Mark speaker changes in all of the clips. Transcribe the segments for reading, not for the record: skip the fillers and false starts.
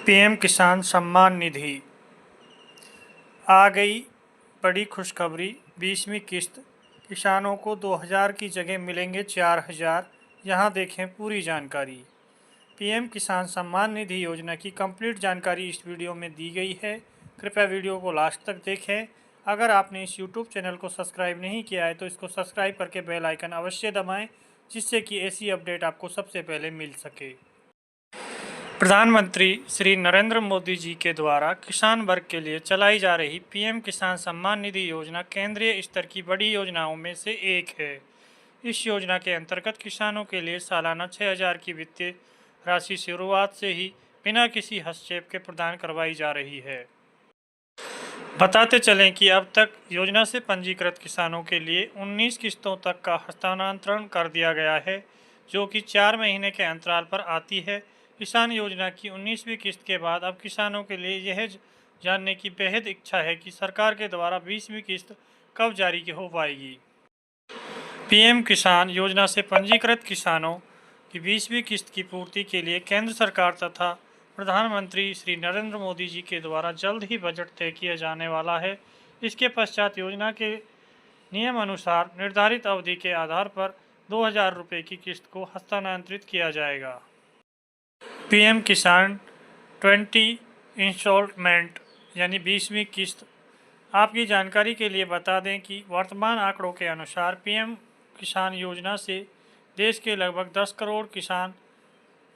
Speaker 1: PM किसान सम्मान निधि आ गई बड़ी खुशखबरी। 20वीं किस्त किसानों को 2000 की जगह मिलेंगे 4000। यहाँ देखें पूरी जानकारी। पीएम किसान सम्मान निधि योजना की कंप्लीट जानकारी इस वीडियो में दी गई है। कृपया वीडियो को लास्ट तक देखें। अगर आपने इस यूट्यूब चैनल को सब्सक्राइब नहीं किया है तो इसको सब्सक्राइब करके बेल आइकन अवश्य दबाएं, जिससे कि ऐसी अपडेट आपको सबसे पहले मिल सके। प्रधानमंत्री श्री नरेंद्र मोदी जी के द्वारा किसान वर्ग के लिए चलाई जा रही पीएम किसान सम्मान निधि योजना केंद्रीय स्तर की बड़ी योजनाओं में से एक है। इस योजना के अंतर्गत किसानों के लिए सालाना 6000 की वित्तीय राशि शुरुआत से ही बिना किसी हस्तक्षेप के प्रदान करवाई जा रही है। बताते चलें कि अब तक योजना से पंजीकृत किसानों के लिए 19 किस्तों तक का हस्तांतरण कर दिया गया है, जो कि 4 महीने के अंतराल पर आती है। किसान योजना की 19वीं किस्त के बाद अब किसानों के लिए यह जानने की बेहद इच्छा है कि सरकार के द्वारा 20वीं किस्त कब जारी हो पाएगी। पीएम किसान योजना से पंजीकृत किसानों की 20वीं किस्त की पूर्ति के लिए केंद्र सरकार तथा प्रधानमंत्री श्री नरेंद्र मोदी जी के द्वारा जल्द ही बजट तय किया जाने वाला है। इसके पश्चात योजना के नियम अनुसार निर्धारित अवधि के आधार पर 2000 रुपये की किस्त को हस्तांतरित किया जाएगा। पीएम किसान 20 इंस्टॉलमेंट यानी 20वीं किस्त। आपकी जानकारी के लिए बता दें कि वर्तमान आंकड़ों के अनुसार पीएम किसान योजना से देश के लगभग 10 करोड़ किसान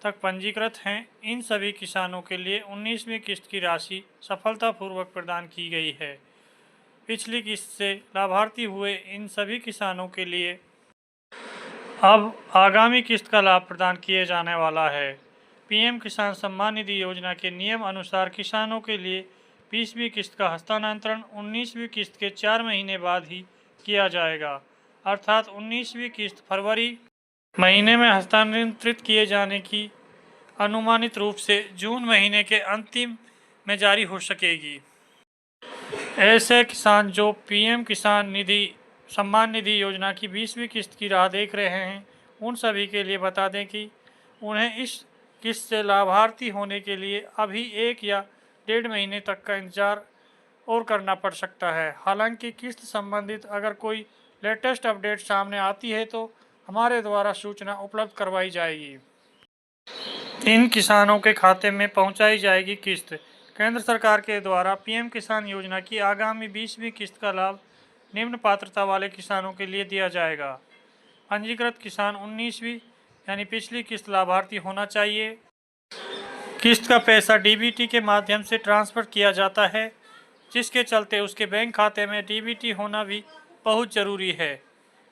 Speaker 1: तक पंजीकृत हैं। इन सभी किसानों के लिए 19वीं किस्त की राशि सफलतापूर्वक प्रदान की गई है। पिछली किस्त से लाभार्थी हुए इन सभी किसानों के लिए अब आगामी किस्त का लाभ प्रदान किए जाने वाला है। पीएम किसान सम्मान निधि योजना के नियम अनुसार किसानों के लिए 20वीं किस्त का हस्तांतरण 19वीं किस्त के 4 महीने बाद ही किया जाएगा, अर्थात 19वीं किस्त फरवरी महीने में हस्तांतरित किए जाने की अनुमानित रूप से जून महीने के अंतिम में जारी हो सकेगी। ऐसे किसान जो पीएम किसान सम्मान निधि योजना की 20वीं किस्त की राह देख रहे हैं, उन सभी के लिए बता दें कि उन्हें इस किस्त से लाभार्थी होने के लिए अभी 1 या 1.5 महीने तक का इंतजार और करना पड़ सकता है। हालांकि किस्त संबंधित अगर कोई लेटेस्ट अपडेट सामने आती है तो हमारे द्वारा सूचना उपलब्ध करवाई जाएगी। इन किसानों के खाते में पहुंचाई जाएगी किस्त। केंद्र सरकार के द्वारा पीएम किसान योजना की आगामी 20वीं किस्त का लाभ निम्न पात्रता वाले किसानों के लिए दिया जाएगा। पंजीकृत किसान 19वीं यानी पिछली किस्त लाभार्थी होना चाहिए। किस्त का पैसा डीबीटी के माध्यम से ट्रांसफर किया जाता है, जिसके चलते उसके बैंक खाते में डीबीटी होना भी बहुत ज़रूरी है।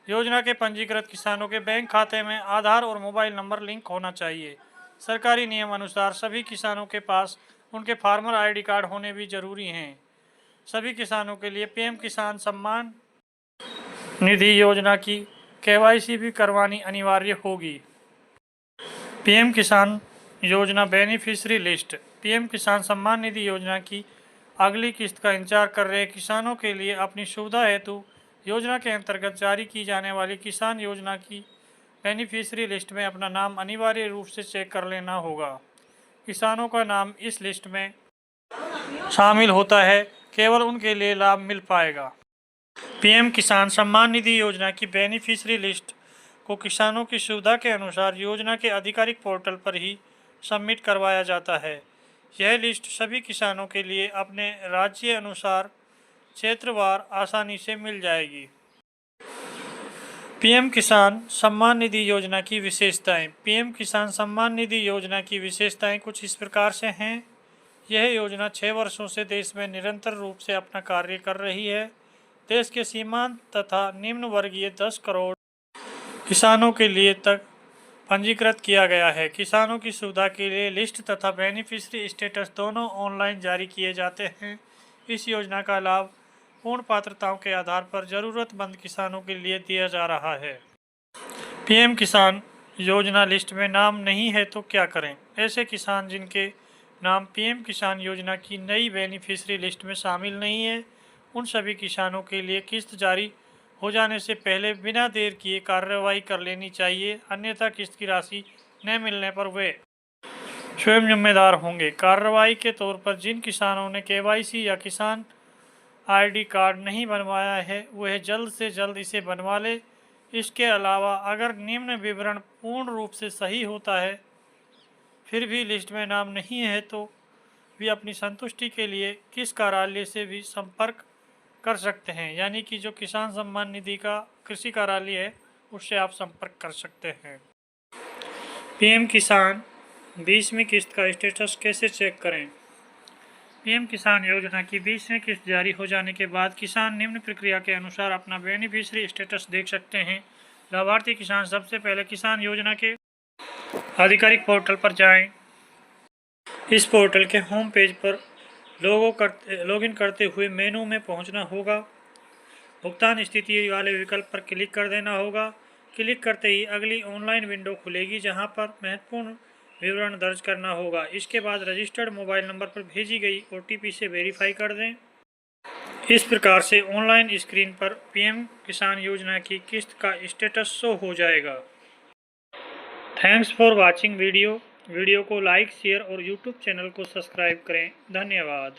Speaker 1: योजना के पंजीकृत किसानों के बैंक खाते में आधार और मोबाइल नंबर लिंक होना चाहिए। सरकारी नियम अनुसार सभी किसानों के पास उनके फार्मर आईडी कार्ड होने भी जरूरी हैं। सभी किसानों के लिए पीएम किसान सम्मान निधि योजना की केवाईसी भी करवानी अनिवार्य होगी। पीएम किसान योजना बेनिफिशियरी लिस्ट। पीएम किसान सम्मान निधि योजना की अगली किस्त का इंतजार कर रहे किसानों के लिए अपनी सुविधा हेतु योजना के अंतर्गत जारी की जाने वाली किसान योजना की बेनिफिशियरी लिस्ट में अपना नाम अनिवार्य रूप से चेक कर लेना होगा। किसानों का नाम इस लिस्ट में शामिल होता है, केवल उनके लिए लाभ मिल पाएगा। पीएम किसान सम्मान निधि योजना की बेनिफिशियरी लिस्ट को किसानों की सुविधा के अनुसार योजना के आधिकारिक पोर्टल पर ही सबमिट करवाया जाता है। यह लिस्ट सभी किसानों के लिए अपने राज्य अनुसार क्षेत्रवार आसानी से मिल जाएगी। पीएम किसान सम्मान निधि योजना की विशेषताएं। पीएम किसान सम्मान निधि योजना की विशेषताएं कुछ इस प्रकार से हैं। यह योजना 6 वर्षों से देश में निरंतर रूप से अपना कार्य कर रही है। देश के सीमांत तथा निम्न वर्गीय 10 करोड़ किसानों के लिए तक पंजीकृत किया गया है। किसानों की सुविधा के लिए लिस्ट तथा बेनिफिशियरी स्टेटस दोनों ऑनलाइन जारी किए जाते हैं। इस योजना का लाभ पूर्ण पात्रताओं के आधार पर ज़रूरतमंद किसानों के लिए दिया जा रहा है। पीएम किसान योजना लिस्ट में नाम नहीं है तो क्या करें? ऐसे किसान जिनके नाम पीएम किसान योजना की नई बेनिफिशियरी लिस्ट में शामिल नहीं है, उन सभी किसानों के लिए किस्त जारी हो जाने से पहले बिना देर किए कार्रवाई कर लेनी चाहिए, अन्यथा किस्त की राशि न मिलने पर वे स्वयं जिम्मेदार होंगे। कार्रवाई के तौर पर जिन किसानों ने केवाईसी या किसान आईडी कार्ड नहीं बनवाया है वह जल्द से जल्द इसे बनवा ले। इसके अलावा अगर निम्न विवरण पूर्ण रूप से सही होता है फिर भी लिस्ट में नाम नहीं है तो भी अपनी संतुष्टि के लिए किस कार्यालय से भी संपर्क कर सकते हैं। यानी कि जो किसान सम्मान निधि का कृषि कार्यालय है उससे आप संपर्क कर सकते हैं। पीएम किसान 20वीं किस्त का स्टेटस कैसे चेक करें? पीएम किसान योजना की 20वीं किस्त जारी हो जाने के बाद किसान निम्न प्रक्रिया के अनुसार अपना बेनिफिशियरी स्टेटस देख सकते हैं। लाभार्थी किसान सबसे पहले किसान योजना के आधिकारिक पोर्टल पर जाएं। इस पोर्टल के होम पेज पर लॉगिन करते हुए मेनू में पहुंचना होगा। भुगतान स्थिति वाले विकल्प पर क्लिक कर देना होगा। क्लिक करते ही अगली ऑनलाइन विंडो खुलेगी जहां पर महत्वपूर्ण विवरण दर्ज करना होगा। इसके बाद रजिस्टर्ड मोबाइल नंबर पर भेजी गई OTP से वेरीफाई कर दें। इस प्रकार से ऑनलाइन स्क्रीन पर पीएम किसान योजना की किस्त का स्टेटस शो हो जाएगा। थैंक्स फॉर वॉचिंग वीडियो को लाइक शेयर और यूट्यूब चैनल को सब्सक्राइब करें। धन्यवाद।